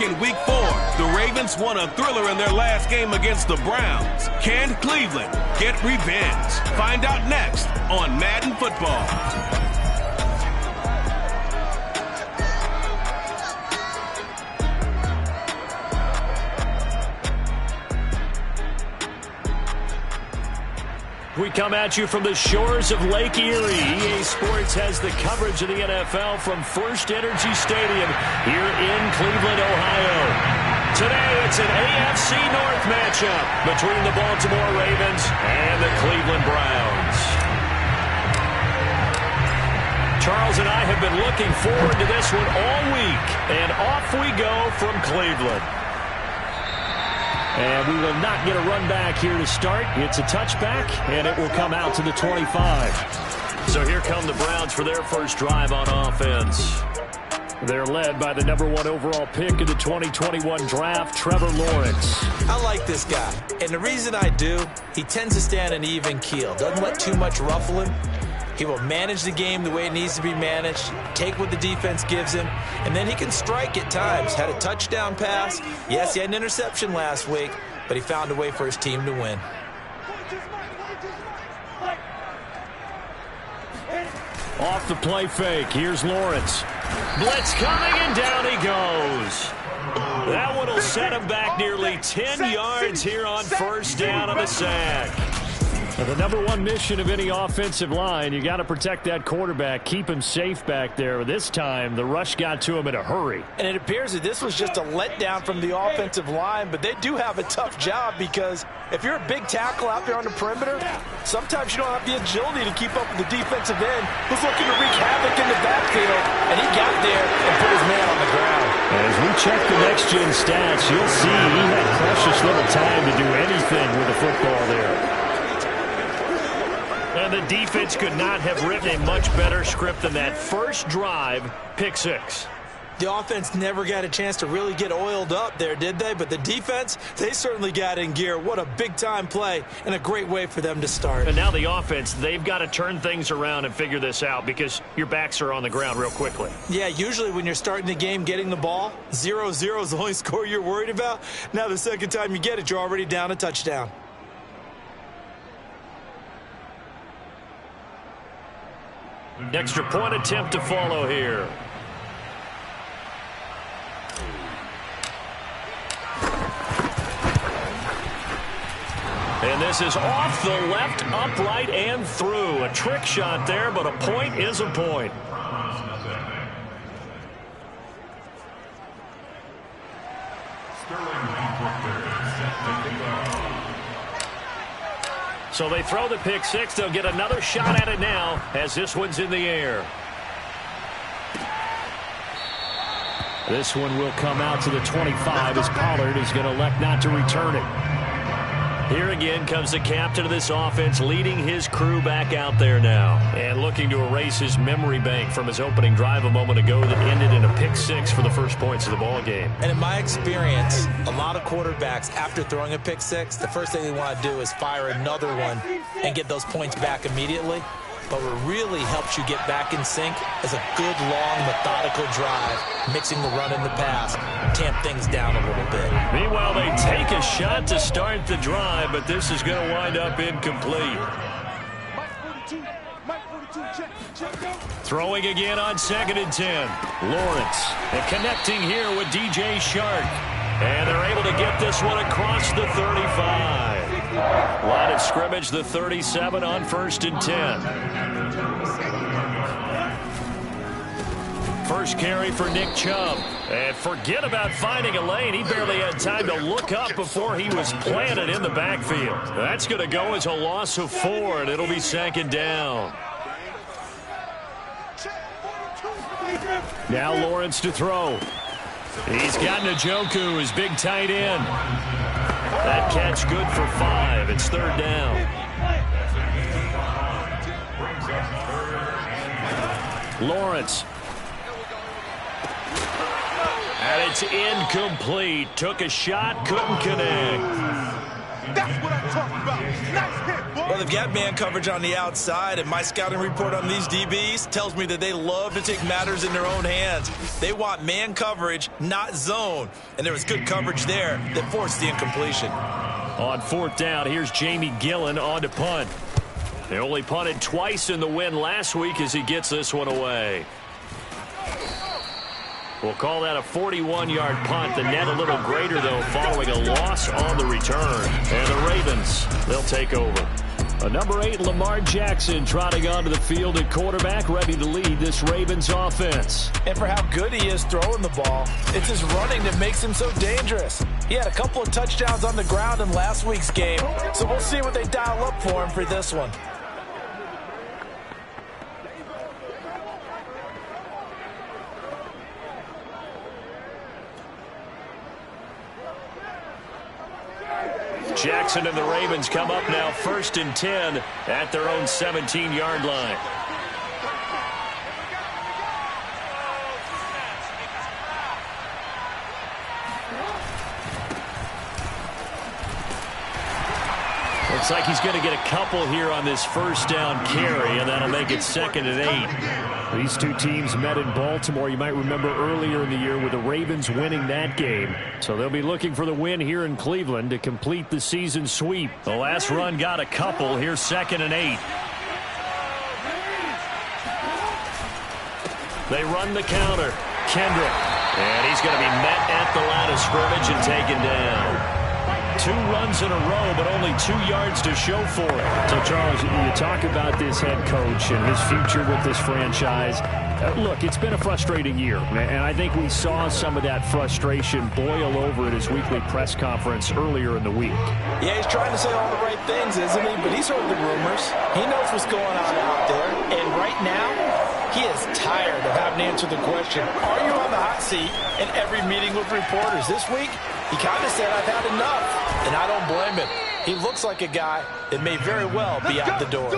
in Week 4. The Ravens won a thriller in their last game against the Browns. Can Cleveland get revenge? Find out next on Madden Football. We come at you from the shores of Lake Erie. EA Sports has the coverage of the NFL from First Energy Stadium here in Cleveland, Ohio. Today, it's an AFC North matchup between the Baltimore Ravens and the Cleveland Browns. Charles and I have been looking forward to this one all week, and off we go from Cleveland. And we will not get a run back here to start. It's a touchback, and it will come out to the 25. So here come the Browns for their first drive on offense. They're led by the #1 overall pick in the 2021 draft, Trevor Lawrence. I like this guy, and the reason I do, he tends to stand an even keel. Doesn't let too much ruffle him. He will manage the game the way it needs to be managed, take what the defense gives him, and then he can strike at times. Had a touchdown pass. Yes, he had an interception last week, but he found a way for his team to win. Off the play fake, here's Lawrence. Blitz coming, and down he goes. That one will set him back nearly 10 yards here on first down on the sack. Now, the #1 mission of any offensive line, you got to protect that quarterback, keep him safe back there. This time, the rush got to him in a hurry. And it appears that this was just a letdown from the offensive line, but they do have a tough job because if you're a big tackle out there on the perimeter, sometimes you don't have the agility to keep up with the defensive end who's looking to wreak havoc in the backfield, and he got there and put his man on the ground. As we check the next-gen stats, you'll see he had precious little time to do anything with the football there. And the defense could not have written a much better script than that first drive, pick six. The offense never got a chance to really get oiled up there, did they? But the defense, they certainly got in gear. What a big-time play and a great way for them to start. And now the offense, they've got to turn things around and figure this out because your backs are on the ground real quickly. Yeah, usually when you're starting the game getting the ball, 0-0 is the only score you're worried about. Now the second time you get it, you're already down a touchdown. Extra point attempt to follow here. And this is off the left, upright, and through. A trick shot there, but a point is a point. So they throw the pick six. They'll get another shot at it now as this one's in the air. This one will come out to the 25 as Pollard is going to elect not to return it. Here again comes the captain of this offense leading his crew back out there now and looking to erase his memory bank from his opening drive a moment ago that ended in a pick six for the first points of the ball game. And in my experience, a lot of quarterbacks, after throwing a pick six, the first thing they want to do is fire another one and get those points back immediately. But what really helps you get back in sync is a good, long, methodical drive, mixing the run and the pass, tamp things down a little bit. Meanwhile, they take a shot to start the drive, but this is going to wind up incomplete. Throwing again on 2nd and 10. Lawrence and connecting here with DJ Shark. And they're able to get this one across the 35. Line of scrimmage, the 37 on 1st and 10. First carry for Nick Chubb. And forget about finding a lane. He barely had time to look up before he was planted in the backfield. That's going to go as a loss of 4, and it'll be 2nd down. Now Lawrence to throw. He's got Njoku, his big tight end. That catch good for 5. It's 3rd down. Lawrence. And it's incomplete. Took a shot, couldn't connect. That's what I'm talking about. Nice hit, boy. Well, they've got man coverage on the outside, and my scouting report on these DBs tells me that they love to take matters in their own hands. They want man coverage, not zone. And there was good coverage there that forced the incompletion. On fourth down, here's Jamie Gillen on to punt. They only punted twice in the win last week as he gets this one away. We'll call that a 41-yard punt. The net a little greater, though, following a loss on the return. And the Ravens, they'll take over. A number 8, Lamar Jackson, trotting onto the field at quarterback, ready to lead this Ravens offense. And for how good he is throwing the ball, it's his running that makes him so dangerous. He had a couple of touchdowns on the ground in last week's game, so we'll see what they dial up for him for this one. Jackson and the Ravens come up now 1st and 10 at their own 17-yard line. Looks like he's going to get a couple here on this first down carry, and that'll make it 2nd and 8. These two teams met in Baltimore, you might remember, earlier in the year with the Ravens winning that game. So they'll be looking for the win here in Cleveland to complete the season sweep. The last run got a couple. Here's 2nd and 8. They run the counter. Kendrick. And he's going to be met at the line of scrimmage and taken down. 2 runs in a row, but only 2 yards to show for it. So, Charles, you talk about this head coach and his future with this franchise. Look, it's been a frustrating year, and I think we saw some of that frustration boil over at his weekly press conference earlier in the week. Yeah, he's trying to say all the right things, isn't he? But he's heard the rumors. He knows what's going on out there. And right now, he is tired of having to answer the question, are you on the hot seat in every meeting with reporters? This week, he kind of said, I've had enough. And I don't blame him. He looks like a guy that may very well be out the door.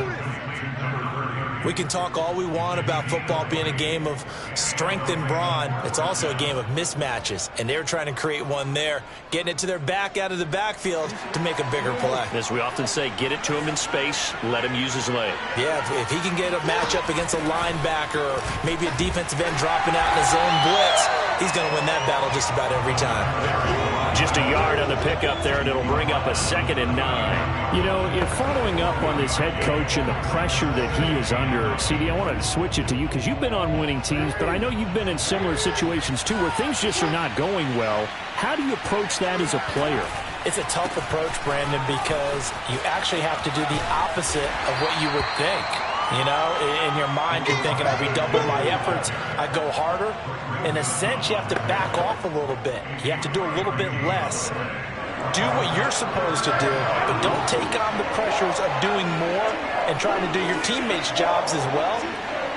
We can talk all we want about football being a game of strength and brawn. It's also a game of mismatches, and they're trying to create one there, getting it to their back out of the backfield to make a bigger play. As we often say, get it to him in space, let him use his leg. Yeah, if he can get a matchup against a linebacker or maybe a defensive end dropping out in a zone blitz, he's going to win that battle just about every time. Just a yard on the pickup there, and it'll bring up a 2nd and 9. You know, if following up on this head coach and the pressure that he is under, CD, I want to switch it to you because you've been on winning teams, but I know you've been in similar situations too where things just are not going well. How do you approach that as a player? It's a tough approach, Brandon, because you actually have to do the opposite of what you would think. You know, in your mind, you're thinking, I redouble my efforts, I go harder. In a sense, you have to back off a little bit. You have to do a little bit less. Do what you're supposed to do, but don't take on the pressures of doing more and trying to do your teammates' jobs as well.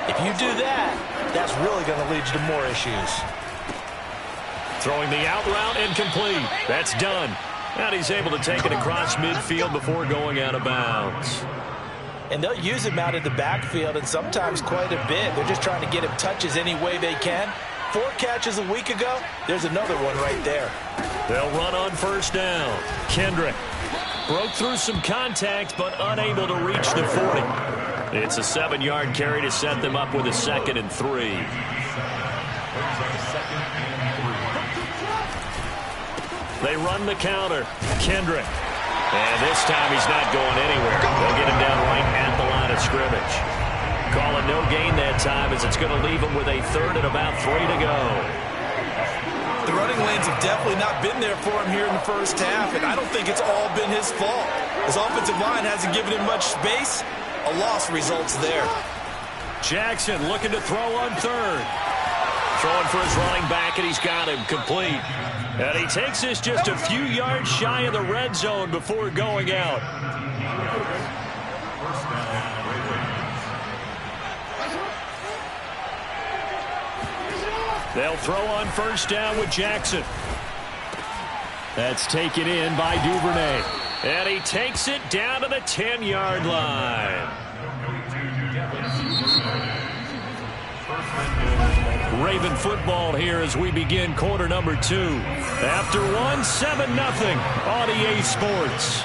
If you do that, that's really going to lead you to more issues. Throwing the out route incomplete. That's done. And he's able to take it across midfield before going out of bounds. And they'll use him out of the backfield, and sometimes quite a bit. They're just trying to get him touches any way they can. 4 catches a week ago, there's another one right there. They'll run on first down. Kendrick broke through some contact, but unable to reach the 40. It's a 7-yard carry to set them up with a 2nd and 3. They run the counter. Kendrick. And this time he's not going anywhere. They'll get him down right at the line of scrimmage. Call it no gain that time as it's going to leave him with a 3rd and about 3 to go. The running lanes have definitely not been there for him here in the first half, and I don't think it's all been his fault. His offensive line hasn't given him much space. A loss results there. Jackson looking to throw on 3rd. Throwing for his running back, and he's got him complete. And he takes this just a few yards shy of the red zone before going out. They'll throw on first down with Jackson. That's taken in by Duvernay. And he takes it down to the 10-yard line. Raven football here as we begin quarter number 2. After one, 7-0 on EA Sports.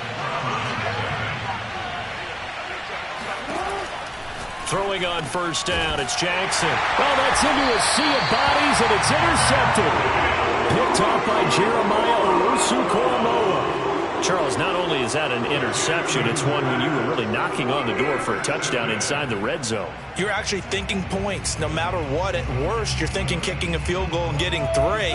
Throwing on first down, it's Jackson. Oh, that's into a sea of bodies, and it's intercepted. Picked off by Jeremiah Owusu-Koramoah. Charles, not only is that an interception, it's one when you were really knocking on the door for a touchdown inside the red zone. You're actually thinking points. No matter what, at worst, you're thinking kicking a field goal and getting 3.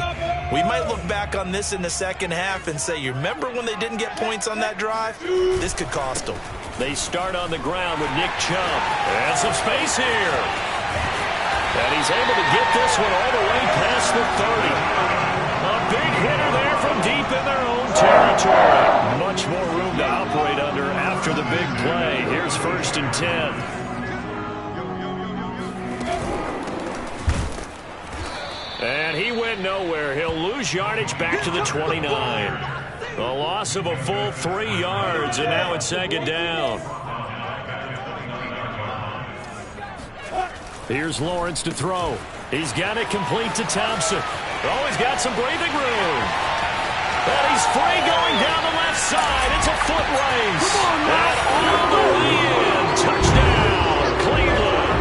We might look back on this in the second half and say, you remember when they didn't get points on that drive? This could cost them. They start on the ground with Nick Chubb. And some space here. And he's able to get this one all the way past the 30. A big hitter there from deep in their own territory. Much more room to operate under after the big play. Here's 1st and 10. And he went nowhere. He'll lose yardage back to the 29. A loss of a full 3 yards, and now it's 2nd down. Here's Lawrence to throw. He's got it complete to Thompson. Oh, he's got some breathing room. And he's free going down the left side. It's a foot race. And all the way in. Touchdown, Cleveland.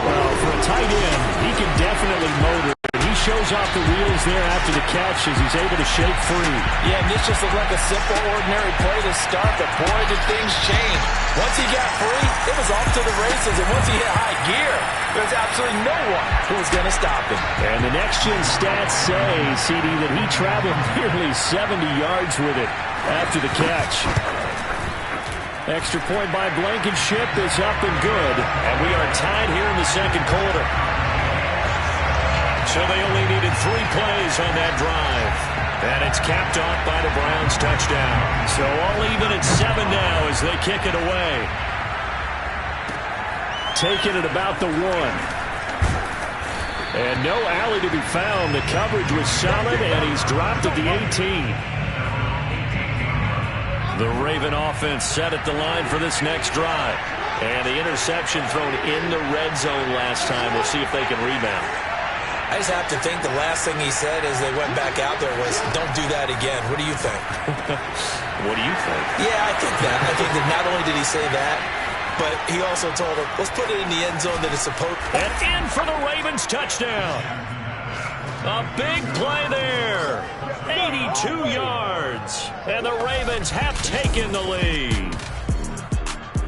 Well, for a tight end, he can definitely motor. He shows off the wheels there after the catch as he's able to shake free. Yeah, and this just looked like a simple, ordinary play to start, but boy, did things change. Once he got free, it was off to the races, and once he hit high gear, there's absolutely no one who was going to stop him. And the next-gen stats say, CD, that he traveled nearly 70 yards with it after the catch. Extra point by Blankenship is up and good. And we are tied here in the second quarter. So they only needed 3 plays on that drive. And it's capped off by the Browns' touchdown. So all even at 7 now as they kick it away. Taking it about the 1. And no alley to be found. The coverage was solid, and he's dropped at the 18. The Raven offense set at the line for this next drive. And the interception thrown in the red zone last time. We'll see if they can rebound. I just have to think the last thing he said as they went back out there was, don't do that again. What do you think? What do you think? Yeah, I think that. I think that not only did he say that, but he also told him, let's put it in the end zone that it's supposed to. And in for the Ravens touchdown. A big play there. 82 yards. And the Ravens have taken the lead.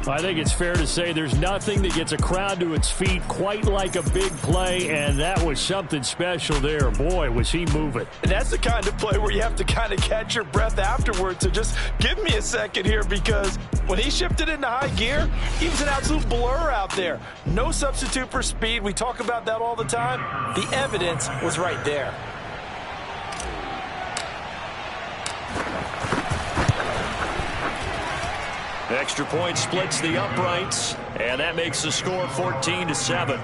I think it's fair to say there's nothing that gets a crowd to its feet quite like a big play, and that was something special there. Boy, was he moving. And that's the kind of play where you have to kind of catch your breath afterwards. So just give me a second here, because when he shifted into high gear, he was an absolute blur out there. No substitute for speed. We talk about that all the time. The evidence was right there. Extra point splits the uprights, and that makes the score 14-7.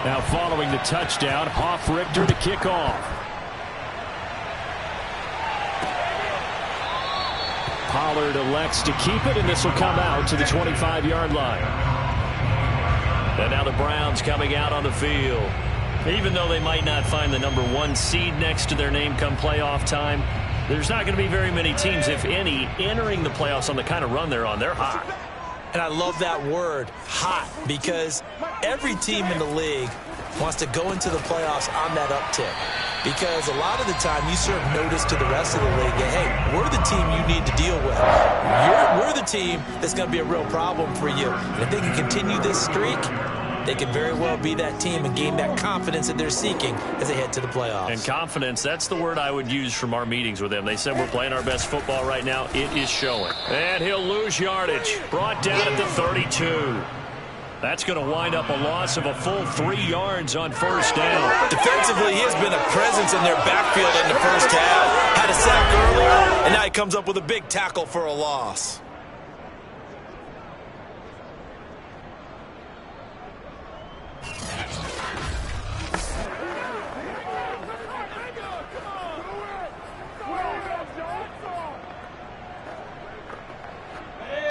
Now following the touchdown, Hoff-Richter to kick off. Pollard elects to keep it, and this will come out to the 25-yard line. And now the Browns coming out on the field. Even though they might not find the number 1 seed next to their name come playoff time, there's not going to be very many teams, if any, entering the playoffs on the kind of run they're on. They're hot. And I love that word, hot, because every team in the league wants to go into the playoffs on that uptick. Because a lot of the time you serve notice to the rest of the league that, hey, we're the team you need to deal with. We're the team that's going to be a real problem for you. And if they can continue this streak, they can very well be that team and gain that confidence that they're seeking as they head to the playoffs. And confidence, that's the word I would use from our meetings with them. They said we're playing our best football right now. It is showing. And he'll lose yardage. Brought down at the 32. That's going to wind up a loss of a full 3 yards on first down. Defensively, he has been a presence in their backfield in the first half. Had a sack earlier, and now he comes up with a big tackle for a loss.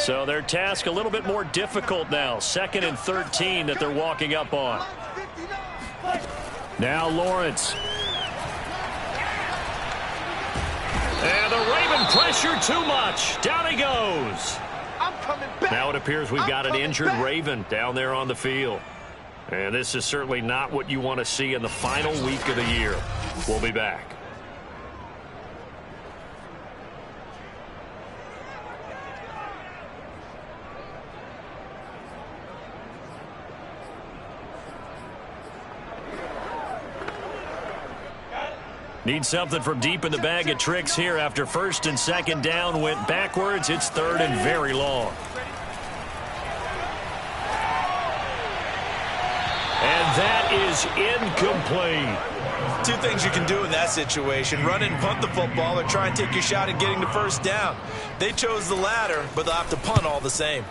So their task a little bit more difficult now. 2nd and 13 that they're walking up on. Now Lawrence. And the Raven pressure too much. Down he goes. I'm coming back. Now it appears we've got an injured Raven down there on the field. And this is certainly not what you want to see in the final week of the year. We'll be back. Need something from deep in the bag of tricks here after 1st and 2nd down went backwards. It's 3rd and very long. And that is incomplete. Two things you can do in that situation: run and punt the football, or try and take your shot at getting the 1st down. They chose the latter, but they'll have to punt all the same.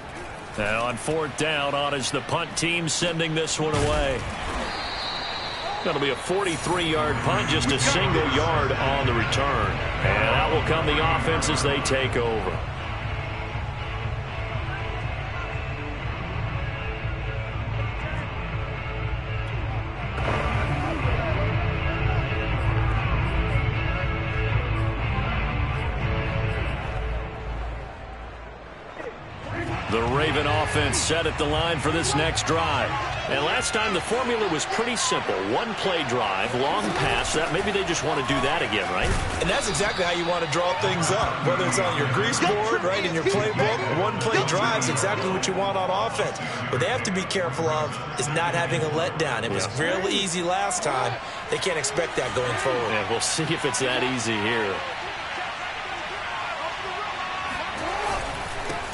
And on 4th down, on is the punt team sending this one away. That'll be a 43-yard punt, just a single yard on the return. And out will come the offense as they take over. The Raven offense set at the line for this next drive. And last time the formula was pretty simple. One play drive, long pass. That maybe they just want to do that again, right? And that's exactly how you want to draw things up. Whether it's on your grease board, right, in your playbook, one play drive is exactly what you want on offense. What they have to be careful of is not having a letdown. It was real easy last time. They can't expect that going forward. Yeah, we'll see if it's that easy here.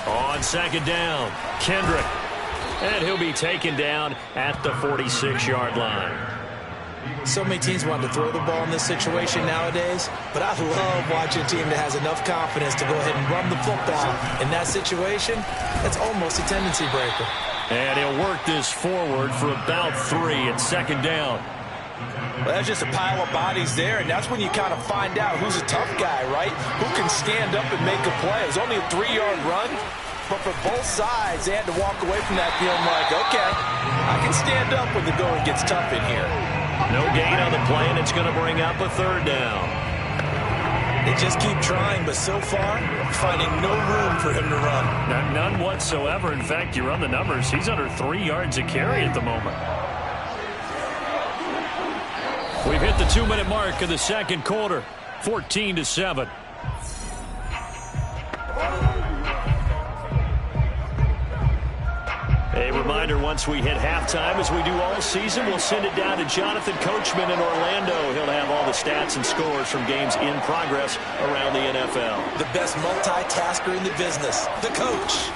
On 2nd down, Kendrick. And he'll be taken down at the 46-yard line. So many teams want to throw the ball in this situation nowadays, but I love watching a team that has enough confidence to go ahead and run the football. In that situation, that's almost a tendency breaker. And he'll work this forward for about 3 at 2nd down. Well, that's just a pile of bodies there, and that's when you kind of find out who's a tough guy, right? Who can stand up and make a play. It was only a 3-yard run, but for both sides, they had to walk away from that feeling like, okay, I can stand up when the going gets tough in here. No gain on the play, and it's going to bring up a 3rd down. They just keep trying, but so far, finding no room for him to run. None whatsoever. In fact, you run the numbers, he's under 3 yards a carry at the moment. We've hit the 2-minute mark of the 2nd quarter, 14-7. A reminder, once we hit halftime, as we do all season, we'll send it down to Jonathan Coachman in Orlando. He'll have all the stats and scores from games in progress around the NFL. The best multitasker in the business, the coach.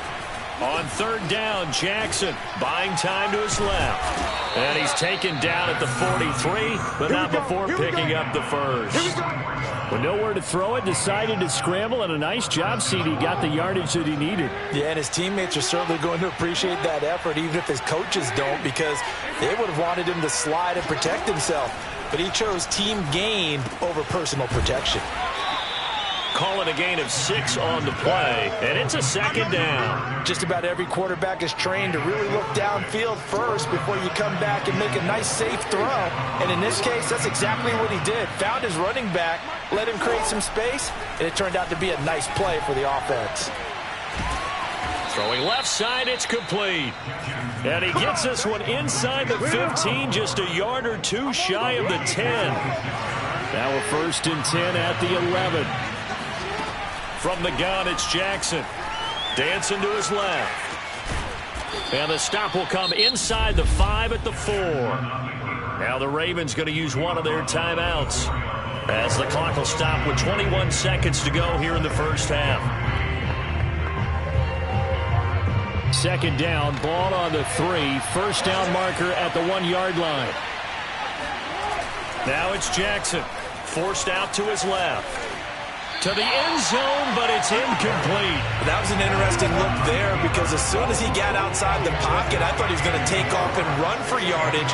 On 3rd down, Jackson buying time to his left. And he's taken down at the 43, but not before picking up the 1st. With nowhere to throw it, decided to scramble, and a nice job, CD. Got the yardage that he needed. Yeah, and his teammates are certainly going to appreciate that effort, even if his coaches don't, because they would have wanted him to slide and protect himself. But he chose team gain over personal protection. Calling a gain of 6 on the play, and it's a 2nd down. Just about every quarterback is trained to really look downfield first before you come back and make a nice, safe throw. And in this case, that's exactly what he did. Found his running back, let him create some space, and it turned out to be a nice play for the offense. Throwing left side, it's complete. And he gets this one inside the 15, just a yard or two shy of the 10. Now a 1st and 10 at the 11. From the gun, it's Jackson. Dancing to his left. And the stop will come inside the 5 at the 4. Now the Ravens going to use one of their timeouts, as the clock will stop with 21 seconds to go here in the 1st half. 2nd down, ball on the 3. 1st down marker at the 1-yard line. Now it's Jackson. Forced out to his left. To the end zone, but it's incomplete. That was an interesting look there, because as soon as he got outside the pocket, I thought he was going to take off and run for yardage.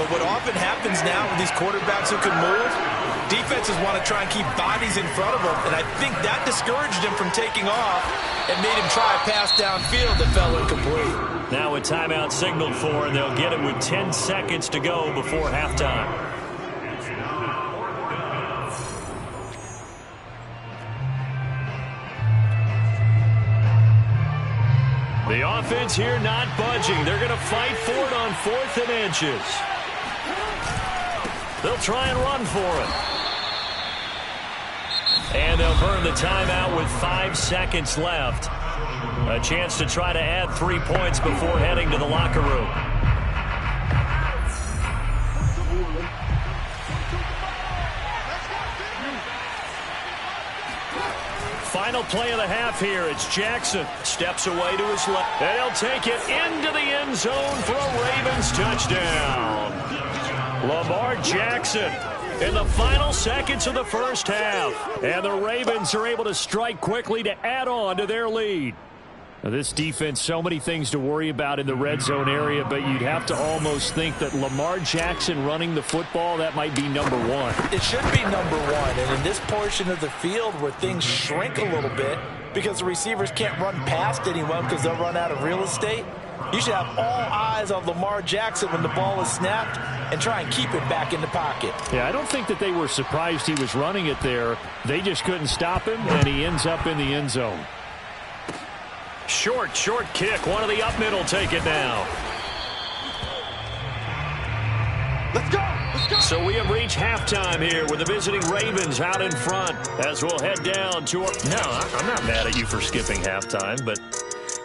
But what often happens now with these quarterbacks who can move, Defenses want to try and keep bodies in front of them, and I think that discouraged him from taking off and made him try a pass downfield that fell incomplete. Now a timeout signaled for, and they'll get it with 10 seconds to go before halftime. The offense here not budging. They're going to fight for it on 4th and inches. They'll try and run for it. And they'll burn the timeout with 5 seconds left. A chance to try to add 3 points before heading to the locker room. Final play of the half here. It's Jackson. Steps away to his left. And he'll take it into the end zone for a Ravens touchdown. Lamar Jackson in the final seconds of the first half. And the Ravens are able to strike quickly to add on to their lead. Now, this defense, so many things to worry about in the red zone area, but you'd have to almost think that Lamar Jackson running the football, that might be number one. It should be number one, and in this portion of the field where things shrink a little bit because the receivers can't run past anyone because they'll run out of real estate, you should have all eyes on Lamar Jackson when the ball is snapped and try and keep it back in the pocket. Yeah, I don't think that they were surprised he was running it there. They just couldn't stop him, and he ends up in the end zone. Short kick. One of the up middle take it now. Let's go. So we have reached halftime here with the visiting Ravens out in front as we'll head down to our... No, I'm not mad at you for skipping halftime, but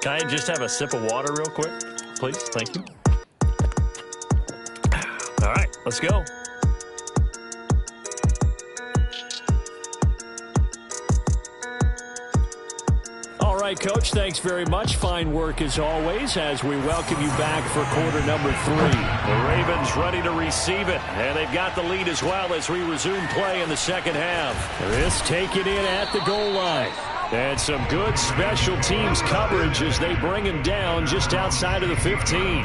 can I just have a sip of water real quick, please? Thank you. All right, let's go. All right, Coach, thanks very much. Fine work as always as we welcome you back for quarter number 3. The Ravens ready to receive it, and they've got the lead as well as we resume play in the second half. This taken in at the goal line. And some good special teams coverage as they bring him down just outside of the 15.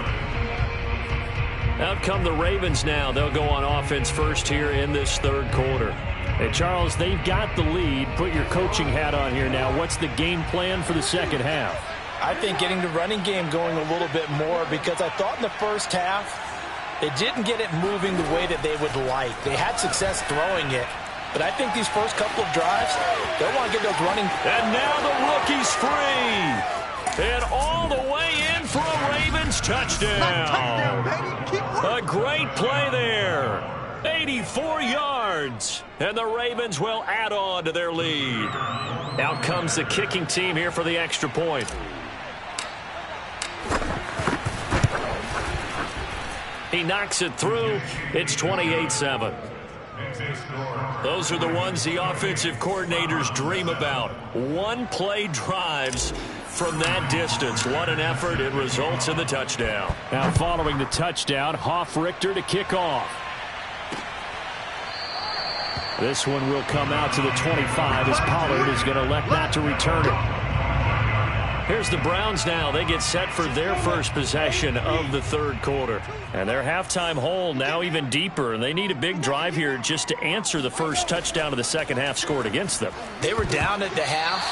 Out come the Ravens now. They'll go on offense first here in this third quarter. Hey, Charles, they've got the lead. Put your coaching hat on here now. What's the game plan for the second half? I think getting the running game going a little bit more because I thought in the first half it didn't get it moving the way that they would like. They had success throwing it, but I think these first couple of drives, they'll want to get those running. And now the rookie's free. And all the way in for a Ravens touchdown. A great play there. 84 yards, and the Ravens will add on to their lead. Out comes the kicking team here for the extra point. He knocks it through. It's 28-7. Those are the ones the offensive coordinators dream about. One-play drives from that distance. What an effort. It results in the touchdown. Now following the touchdown, Hoff-Richter to kick off. This one will come out to the 25 as Pollard is going to elect not to return it. Here's the Browns now. They get set for their first possession of the third quarter. And their halftime hole now even deeper. And they need a big drive here just to answer the first touchdown of the second half scored against them. They were down at the half.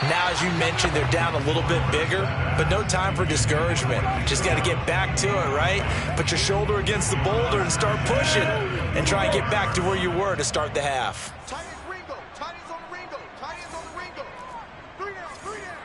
Now, as you mentioned, they're down a little bit bigger, but no time for discouragement. Just got to get back to it, right? Put your shoulder against the boulder and start pushing and try and get back to where you were to start the half. Tight ends Ringo. Tight ends on the Ringo. Tight ends on the Ringo. 3 down, 3 down.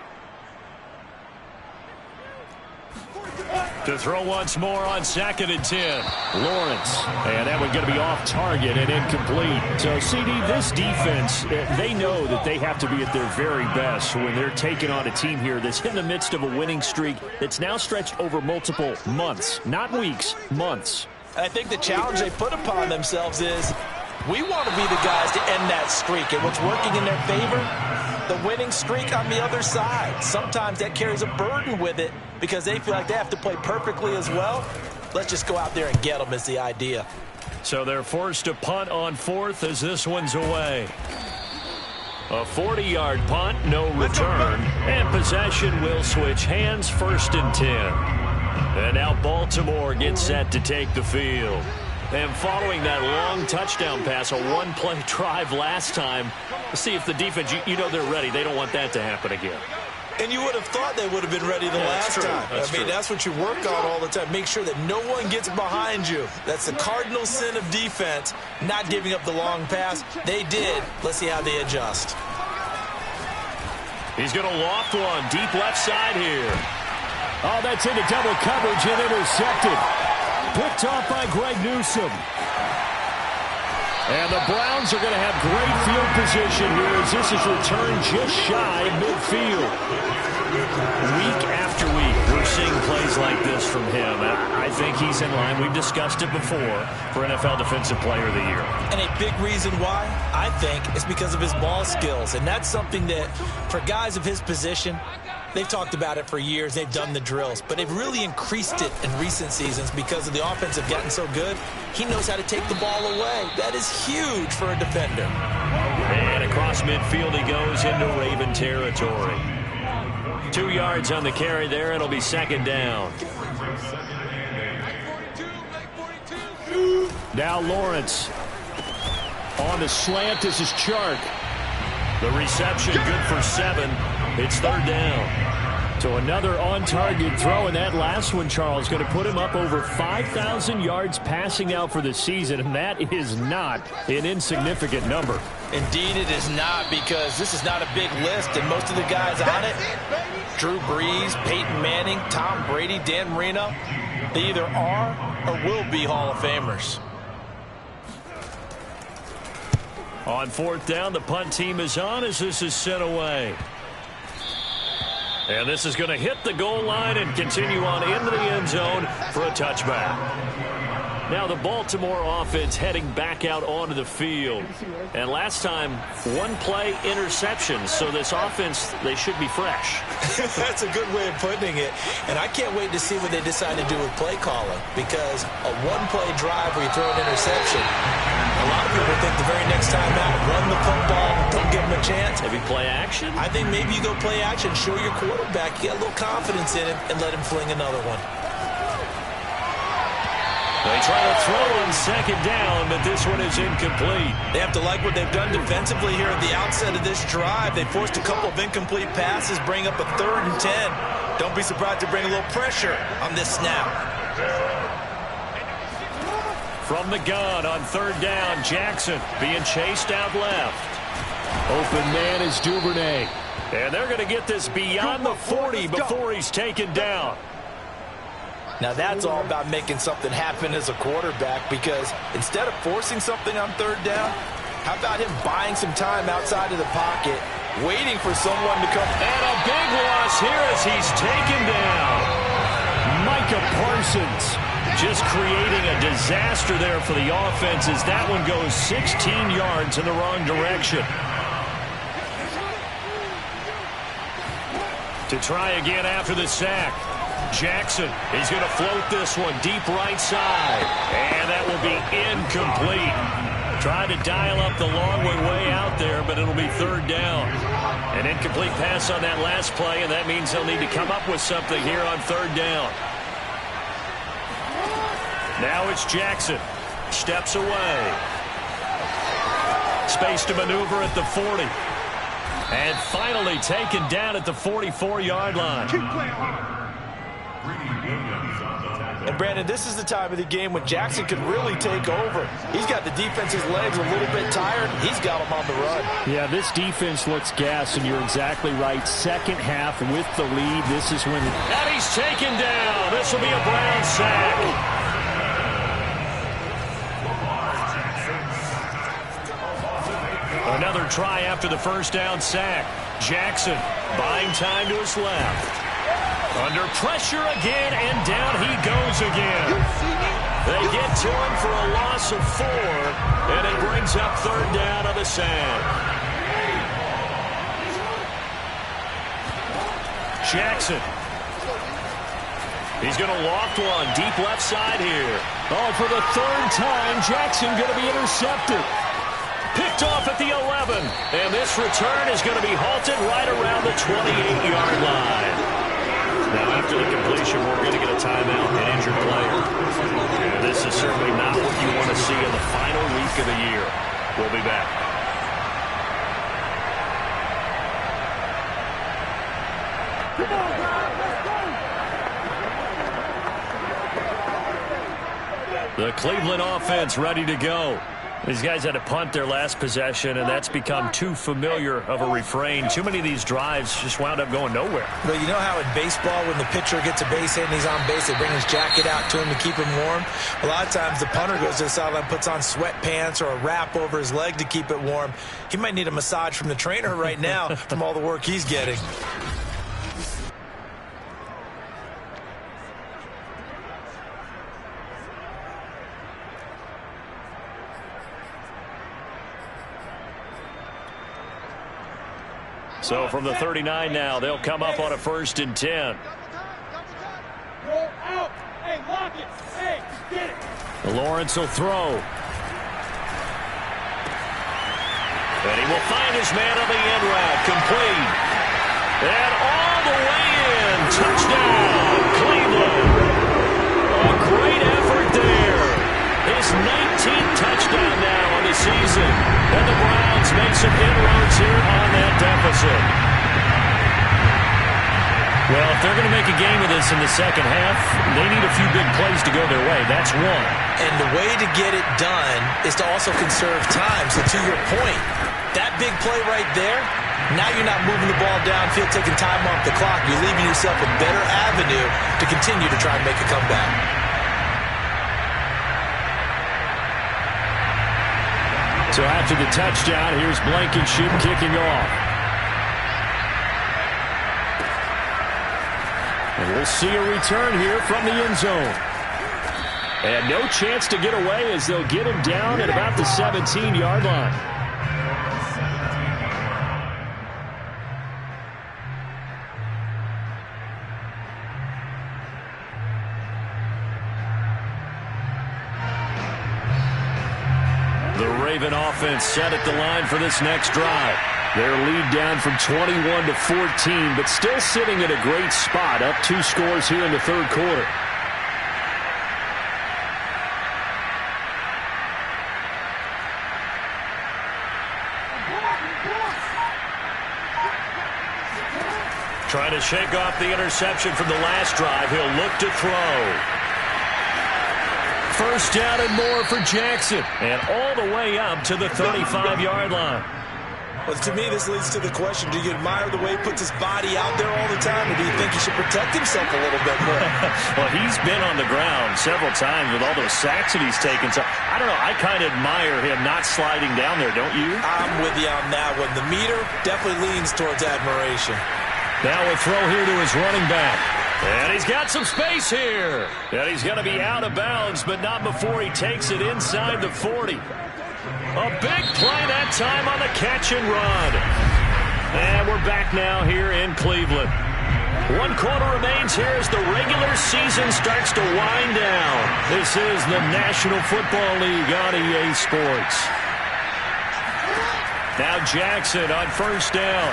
To throw once more on 2nd and 10. Lawrence. And that one going to be off target and incomplete. So, CD, this defense, they know that they have to be at their very best when they're taking on a team here that's in the midst of a winning streak that's now stretched over multiple months. Not weeks, months. I think the challenge they put upon themselves is we want to be the guys to end that streak. And what's working in their favor? The winning streak on the other side. Sometimes that carries a burden with it because they feel like they have to play perfectly as well. Let's just go out there and get them is the idea. So they're forced to punt on 4th as this one's away. A 40-yard punt, no return. And possession will switch hands, 1st and 10. And now Baltimore gets set to take the field. And following that long touchdown pass, a one-play drive last time, let's see if the defense, you know they're ready. They don't want that to happen again. And you would have thought they would have been ready the last time. That's what you work on all the time. Make sure that no one gets behind you. That's the cardinal sin of defense, not giving up the long pass. They did. Let's see how they adjust. He's going to loft one deep left side here. Oh, that's into double coverage and intercepted. Picked off by Greg Newsome. And the Browns are going to have great field position here as this is returned just shy of midfield. Week after week, we're seeing plays like this from him. I think he's in line. We've discussed it before for NFL Defensive Player of the Year. And a big reason why, I think, is because of his ball skills. And that's something that, for guys of his position, they've talked about it for years. They've done the drills. But they've really increased it in recent seasons because of the offense have gotten so good. He knows how to take the ball away. That is huge for a defender. And across midfield he goes into Raven territory. 2 yards on the carry there. It'll be second down. Now Lawrence. On the slant, this is Chark. The reception good for 7. It's third down. So another on-target throw, and that last one, Charles, going to put him up over 5,000 yards passing out for the season, and that is not an insignificant number. Indeed it is not, because this is not a big list, and most of the guys on it, Drew Brees, Peyton Manning, Tom Brady, Dan Marino, they either are or will be Hall of Famers. On fourth down, the punt team is on as this is sent away. And this is going to hit the goal line and continue on into the end zone for a touchback. Now the Baltimore offense heading back out onto the field. And last time, one play interception. So this offense, they should be fresh. That's a good way of putting it. And I can't wait to see what they decide to do with play calling. Because a one-play drive where you throw an interception, a lot of people think the very next time out, run the football, don't give them a chance. Maybe play action? I think maybe you go play action, show your quarterback, you got a little confidence in him, and let him fling another one. They try to throw on second down, but this one is incomplete. They have to like what they've done defensively here at the outset of this drive. They forced a couple of incomplete passes, bring up a 3rd and 10. Don't be surprised to bring a little pressure on this snap. From the gun on third down, Jackson being chased out left. Open man is Duvernay. And they're going to get this beyond the 40 before he's taken down. Now that's all about making something happen as a quarterback, because instead of forcing something on third down, how about him buying some time outside of the pocket, waiting for someone to come. And a big loss here as he's taken down. Micah Parsons just creating a disaster there for the offense as that one goes 16 yards in the wrong direction. To try again after the sack. Jackson, he's going to float this one deep right side. And that will be incomplete. Trying to dial up the long way out there, but it'll be third down. An incomplete pass on that last play, and that means they'll need to come up with something here on third down. Now it's Jackson. Steps away. Space to maneuver at the 40. And finally taken down at the 44-yard line. And Brandon, this is the time of the game when Jackson can really take over. He's got the defense's legs a little bit tired. He's got them on the run. Yeah, this defense looks gassed, and you're exactly right. Second half with the lead. This is when... And he's taken down. This will be a Brown sack. Another try after the first down sack. Jackson buying time to his left. Under pressure again, and down he goes again. They get to him for a loss of 4, and it brings up third down on the sack. Jackson. He's going to loft one deep left side here. Oh, for the 3rd time, Jackson going to be intercepted. Picked off at the 11, and this return is going to be halted right around the 28-yard line. Now, after the completion, we're going to get a timeout, an injured player. And this is certainly not what you want to see in the final week of the year. We'll be back. The Cleveland offense ready to go. These guys had to punt their last possession, and that's become too familiar of a refrain. Too many of these drives just wound up going nowhere. But you know how in baseball, when the pitcher gets a base hit and he's on base, they bring his jacket out to him to keep him warm? A lot of times the punter goes to the sideline, puts on sweatpants or a wrap over his leg to keep it warm. He might need a massage from the trainer right now from all the work he's getting. So from the 39 now, they'll come up on a 1st and 10. Roll out. Hey, lock it. Hey, get it. Lawrence will throw. And he will find his man on the end route. Complete. And all the way in. Touchdown, Cleveland. A great effort there. His 19th touchdown now on the season. And the Browns make some inroads here on that deficit. Well, if they're going to make a game of this in the second half, they need a few big plays to go their way. That's one. And the way to get it done is to also conserve time. So to your point, that big play right there, now you're not moving the ball downfield, taking time off the clock. You're leaving yourself a better avenue to continue to try and make a comeback. So after the touchdown, here's Blankenship kicking off. And we'll see a return here from the end zone. And no chance to get away as they'll get him down at about the 17-yard line. The Raven offense set at the line for this next drive. Their lead down from 21 to 14, but still sitting at a great spot, up 2 scores here in the third quarter. Trying to shake off the interception from the last drive. He'll look to throw. First down and more for Jackson. And all the way up to the 35-yard line. Well, to me, this leads to the question, do you admire the way he puts his body out there all the time, or do you think he should protect himself a little bit more? Well, he's been on the ground several times with all those sacks that he's taken. So, I don't know, I kind of admire him not sliding down there, don't you? I'm with you on that one. The meter definitely leans towards admiration. Now a throw here to his running back. And he's got some space here. And he's going to be out of bounds, but not before he takes it inside the 40. A big play that time on the catch and run. And we're back now here in Cleveland. 1 quarter remains here as the regular season starts to wind down. This is the National Football League on EA Sports. Now Jackson on first down.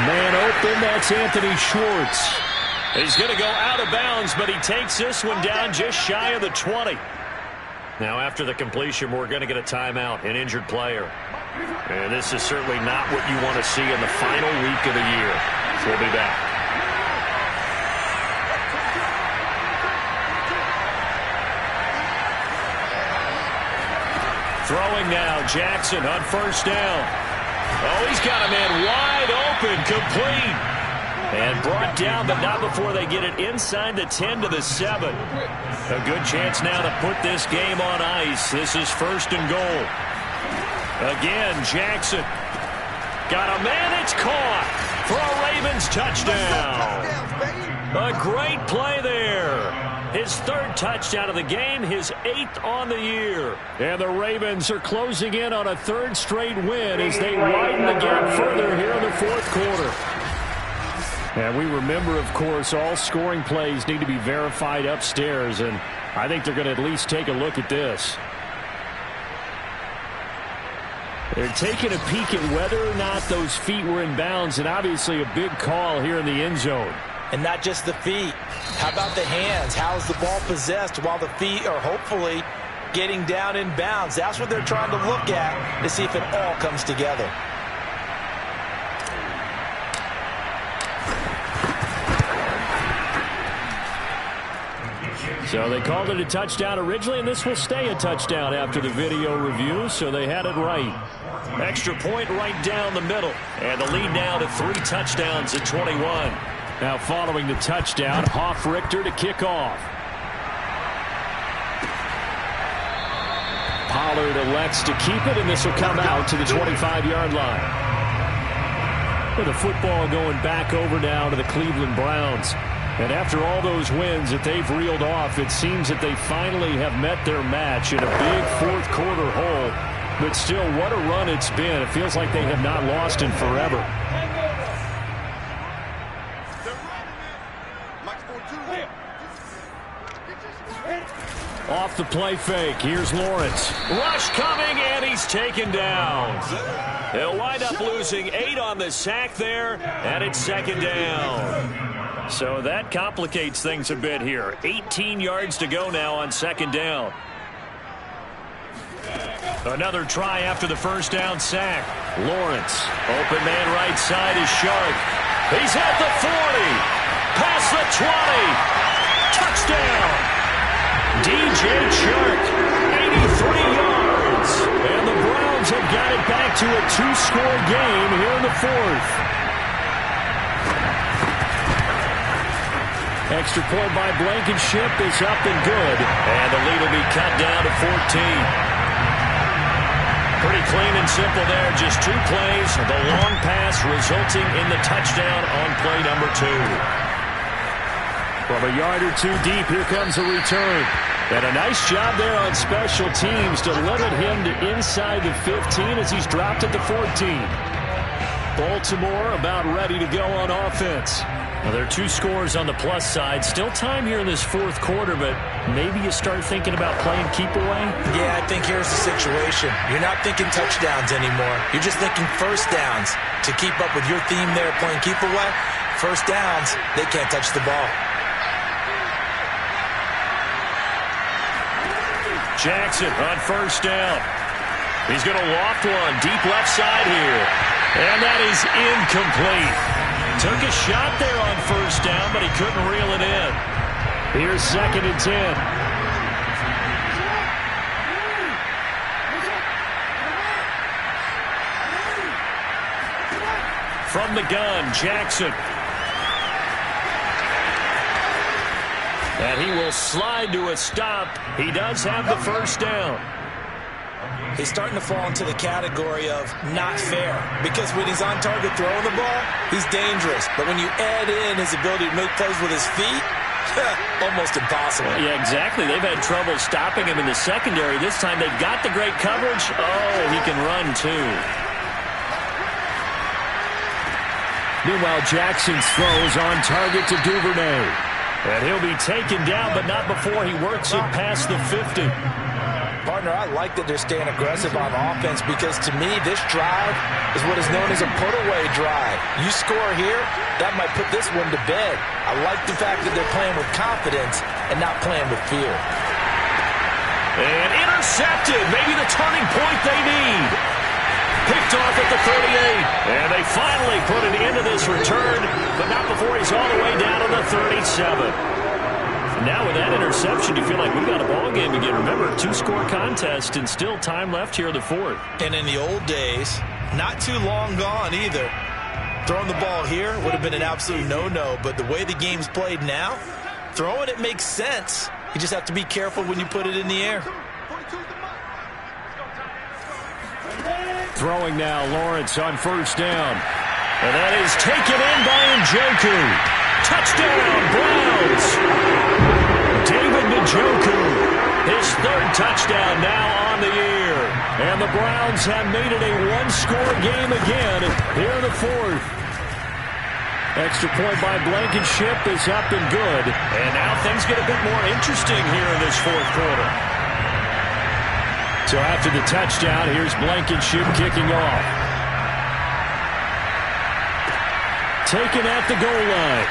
Man open, that's Anthony Schwartz. He's going to go out of bounds, but he takes this one down just shy of the 20. Now after the completion, we're going to get a timeout, an injured player. And this is certainly not what you want to see in the final week of the year. We'll be back. Throwing now, Jackson on first down. Oh, he's got a man wide open, complete. And brought down, but not before they get it inside the 10 to the 7. A good chance now to put this game on ice. This is first and goal. Again, Jackson. Got a man, it's caught for a Ravens touchdown. A great play there. His 3rd touchdown of the game, his 8th on the year. And the Ravens are closing in on a 3rd straight win as they widen the gap further here in the 4th quarter. And we remember, of course, all scoring plays need to be verified upstairs, and I think they're going to at least take a look at this. They're taking a peek at whether or not those feet were in bounds, and obviously a big call here in the end zone. and not just the feet. How about the hands? How's the ball possessed while the feet are hopefully getting down in bounds? That's what they're trying to look at to see if it all comes together. So they called it a touchdown originally, and this will stay a touchdown after the video review, so they had it right. Extra point right down the middle, and the lead now to 3 touchdowns at 21. Now following the touchdown, Hoff-Richter to kick off. Pollard elects to keep it, and this will come out to the 25-yard line. With the football going back over now to the Cleveland Browns. And after all those wins that they've reeled off, it seems that they finally have met their match in a big fourth-quarter hole. But still, what a run it's been. It feels like they have not lost in forever. Off the play fake. Here's Lawrence. Rush coming, and he's taken down. They'll wind up losing 8 on the sack there, and it's 2nd down. So that complicates things a bit here. 18 yards to go now on 2nd down. Another try after the first down sack. Lawrence, open man right side is Shark. He's at the 40. Past the 20. Touchdown. DJ Shark, 83 yards. And the Browns have got it back to a 2-score game here in the 4th. Extra point by Blankenship is up and good. And the lead will be cut down to 14. Pretty clean and simple there. Just 2 plays. The long pass resulting in the touchdown on play number 2. From a yard or 2 deep, here comes a return. And a nice job there on special teams to limit him to inside the 15 as he's dropped at the 14. Baltimore about ready to go on offense. Well, there are 2 scores on the plus side. Still time here in this 4th quarter, but maybe you start thinking about playing keep away? Yeah, I think here's the situation. You're not thinking touchdowns anymore. You're just thinking first downs. To keep up with your theme there playing keep away, first downs, they can't touch the ball. Jackson on first down. He's going to loft one deep left side here. And that is incomplete. Took a shot there on first down, but he couldn't reel it in. Here's 2nd and 10. From the gun, Jackson. And he will slide to a stop. He does have the first down. He's starting to fall into the category of not fair, because when he's on target throwing the ball, he's dangerous. But when you add in his ability to make plays with his feet, almost impossible. Yeah, exactly. They've had trouble stopping him in the secondary. This time they've got the great coverage. Oh, he can run too. Meanwhile, Jackson's throws on target to Duvernay. And he'll be taken down, but not before he works it past the 50. Partner, I like that they're staying aggressive on offense, because to me, this drive is what is known as a put-away drive. You score here, that might put this one to bed. I like the fact that they're playing with confidence and not playing with fear. And intercepted, maybe the turning point they need. Picked off at the 38, and they finally put an end to this return, but not before he's all the way down to the 37. Now with that interception, you feel like we've got a ball game again. Remember, 2-score contest and still time left here in the 4th. And in the old days, not too long gone either. Throwing the ball here would have been an absolute no-no, but the way the game's played now, throwing it makes sense. You just have to be careful when you put it in the air. Throwing now, Lawrence on first down. And that is taken in by Njoku. Touchdown, Browns. David Njoku, his 3rd touchdown now on the year. And the Browns have made it a 1-score game again here in the 4th. Extra point by Blankenship is up and good. And now things get a bit more interesting here in this 4th quarter. So after the touchdown, here's Blankenship kicking off. Taken at the goal line.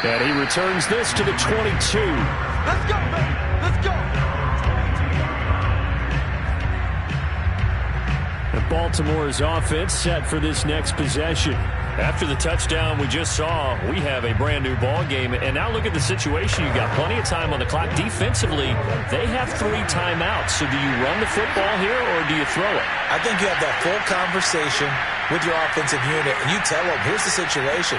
And he returns this to the 22. Let's go, baby. Let's go. And Baltimore's offense set for this next possession. After the touchdown we just saw, we have a brand-new ball game. And now look at the situation. You got plenty of time on the clock. Defensively, they have 3 timeouts. So do you run the football here or do you throw it? I think you have that full conversation with your offensive unit, and you tell them, here's the situation.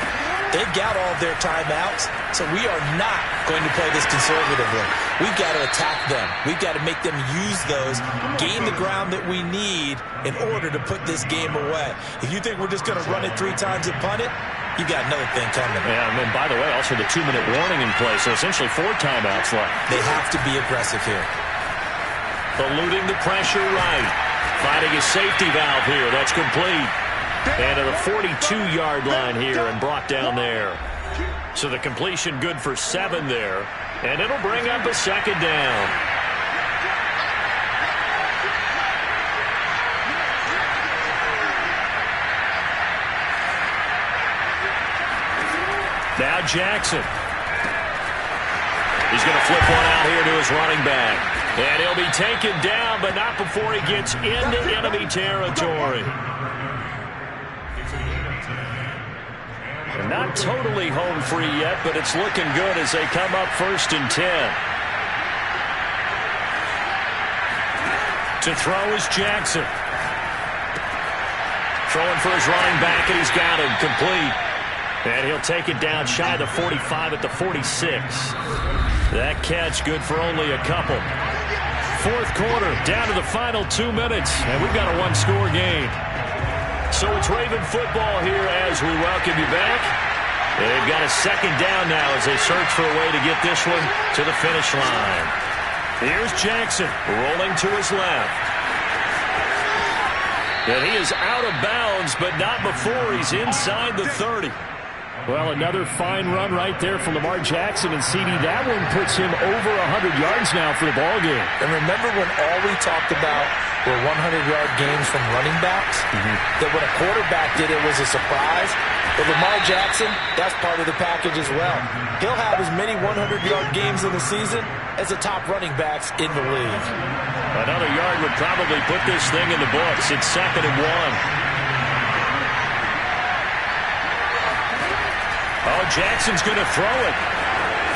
They've got all of their timeouts, so we are not going to play this conservatively. We've got to attack them. We've got to make them use those, gain the ground that we need in order to put this game away. If you think we're just going to run it 3 times and punt it, you got another thing coming. Yeah, and then, by the way, also the 2-minute warning in play, so essentially 4 timeouts left. They have to be aggressive here. Eluding the pressure right. Finding a safety valve here. That's complete. And to the 42-yard line here and brought down there. So the completion good for 7 there. And it'll bring up a second down. Now Jackson. He's going to flip one out here to his running back. And he'll be taken down, but not before he gets into enemy territory. And not totally home free yet, but it's looking good as they come up 1st and 10. To throw is Jackson. Throwing for his running back, and he's got him complete. And he'll take it down shy of the 45 at the 46. That catch good for only a couple. 4th quarter, down to the final 2 minutes, and we've got a 1-score game. So it's Raven football here as we welcome you back. And they've got a second down now as they search for a way to get this one to the finish line. Here's Jackson rolling to his left. And he is out of bounds, but not before he's inside the 30. Well, another fine run right there from Lamar Jackson, and CD, that one puts him over 100 yards now for the ball game. And remember when all we talked about were 100-yard games from running backs? That when a quarterback did it was a surprise. But Lamar Jackson, that's part of the package as well. He'll have as many 100-yard games in the season as the top running backs in the league. Another yard would probably put this thing in the books. It's 2nd and 1. Oh, Jackson's going to throw it.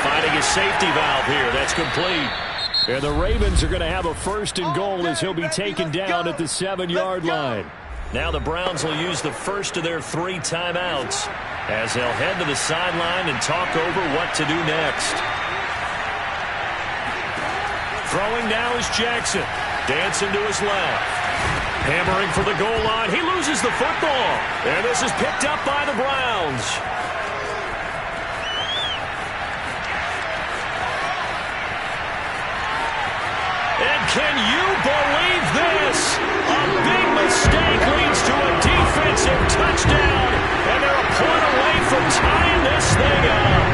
Finding his safety valve here. That's complete. And the Ravens are going to have a 1st and goal as he'll be taken down at the 7-yard line. Now the Browns will use the first of their 3 timeouts as they'll head to the sideline and talk over what to do next. Throwing now is Jackson. Dancing to his left. Hammering for the goal line. He loses the football. And this is picked up by the Browns. And can you believe this? A big mistake leads to a defensive touchdown, and they're a point away from tying this thing up.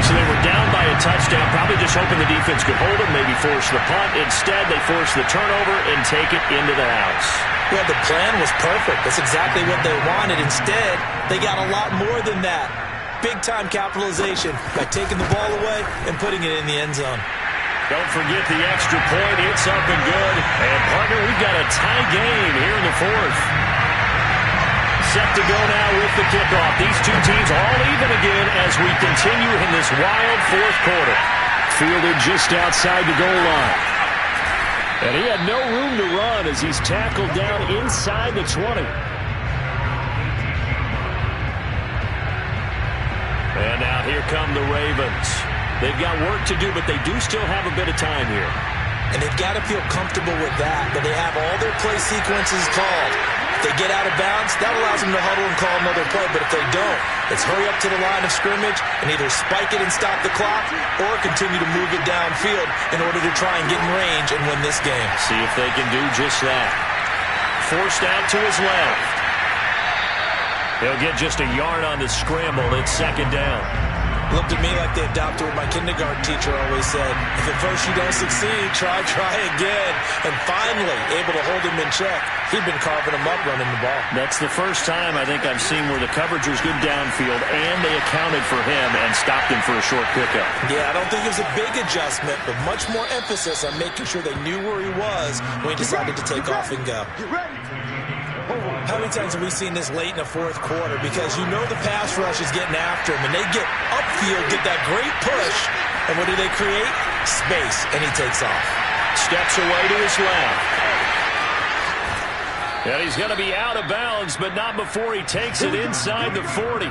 So they were down by a touchdown, probably just hoping the defense could hold them, maybe force the punt. Instead, they force the turnover and take it into the house. Well, the plan was perfect. That's exactly what they wanted. Instead, they got a lot more than that. Big-time capitalization by taking the ball away and putting it in the end zone. Don't forget the extra point. It's up and good. And, partner, we've got a tie game here in the 4th. Set to go now with the kickoff. These 2 teams all even again as we continue in this wild 4th quarter. Fielded just outside the goal line. And he had no room to run as he's tackled down inside the 20. And now here come the Ravens. They've got work to do, but they do still have a bit of time here. And they've got to feel comfortable with that, but they have all their play sequences called. If they get out of bounds, that allows them to huddle and call another play, but if they don't, it's hurry up to the line of scrimmage and either spike it and stop the clock or continue to move it downfield in order to try and get in range and win this game. See if they can do just that. Forced out to his left. He'll get just a yard on the scramble. It's 2nd down. Looked at me like they adopted what my kindergarten teacher always said. If at first you don't succeed, try again. And finally, able to hold him in check. He'd been carving him up running the ball. That's the first time I think I've seen where the coverage was good downfield and they accounted for him and stopped him for a short pickup. Yeah, I don't think it was a big adjustment, but much more emphasis on making sure they knew where he was when he decided to take off and go. How many times have we seen this late in the fourth quarter? Because you know the pass rush is getting after him, and they get upfield, get that great push, and what do they create? Space, and he takes off. Steps away to his left. And he's going to be out of bounds, but not before he takes it inside the 40.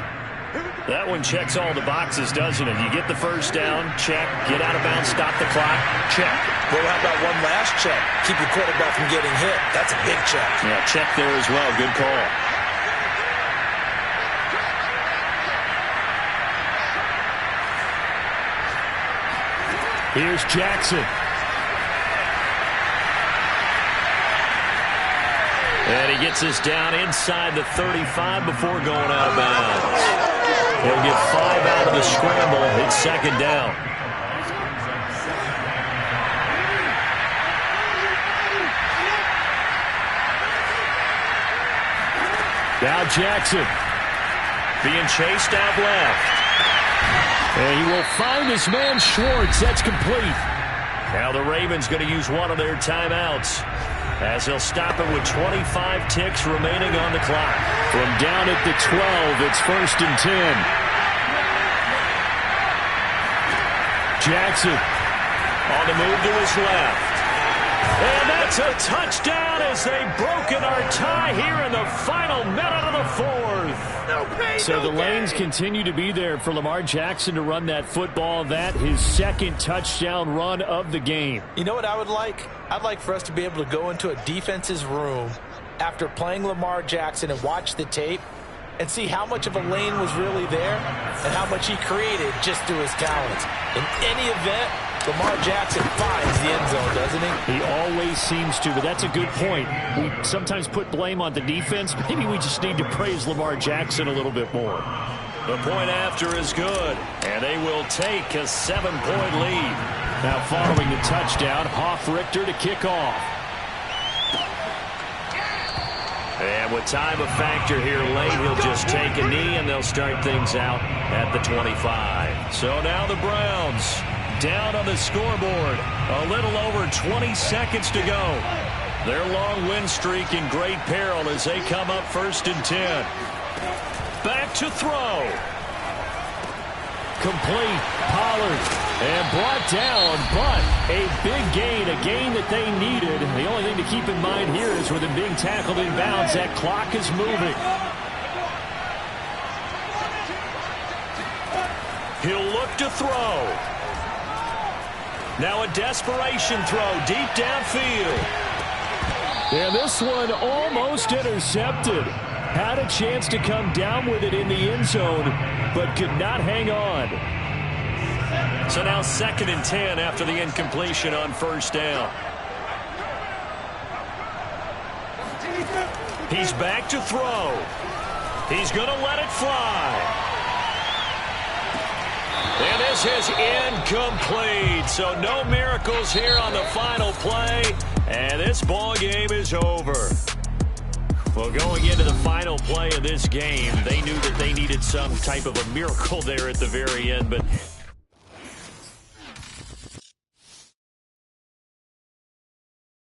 That one checks all the boxes, doesn't it? You get the first down, check. Get out of bounds, stop the clock, check. Well, how about one last check? Keep your quarterback from getting hit. That's a big check. Yeah, check there as well. Good call. Here's Jackson. And he gets us down inside the 35 before going out of bounds. He'll get 5 out of the scramble. It's second down. Now Jackson being chased out left. And he will find his man Schwartz. That's complete. Now the Ravens going to use one of their timeouts as he'll stop it with 25 ticks remaining on the clock. From down at the 12, it's 1st and 10. Jackson on the move to his left. And that's a touchdown as they've broken our tie here in the final minute of the fourth. No pain, So no the lanes continue to be there for Lamar Jackson to run that football. That his second touchdown run of the game. You know what I would like? I'd like for us to be able to go into a defense's room after playing Lamar Jackson and watch the tape and see how much of a lane was really there and how much he created just through his talents. In any event, Lamar Jackson finds the end zone, doesn't he? He always seems to, but that's a good point. We sometimes put blame on the defense. Maybe we just need to praise Lamar Jackson a little bit more. The point after is good, and they will take a 7-point lead. Now following the touchdown, Hoff-Richter to kick off. And with time a factor here late, he'll just take a knee, and they'll start things out at the 25. So now the Browns down on the scoreboard. A little over 20 seconds to go. Their long win streak in great peril as they come up 1st and 10. Back to throw. Complete. Pollard. And brought down, but a big gain, a gain that they needed. The only thing to keep in mind here is with him being tackled in bounds, that clock is moving. He'll look to throw. Now a desperation throw deep downfield. And this one almost intercepted. Had a chance to come down with it in the end zone, but could not hang on. So now 2nd and 10 after the incompletion on 1st down. He's back to throw. He's going to let it fly. And this is incomplete. So no miracles here on the final play. And this ball game is over. Well, going into the final play of this game, they knew that they needed some type of a miracle there at the very end. But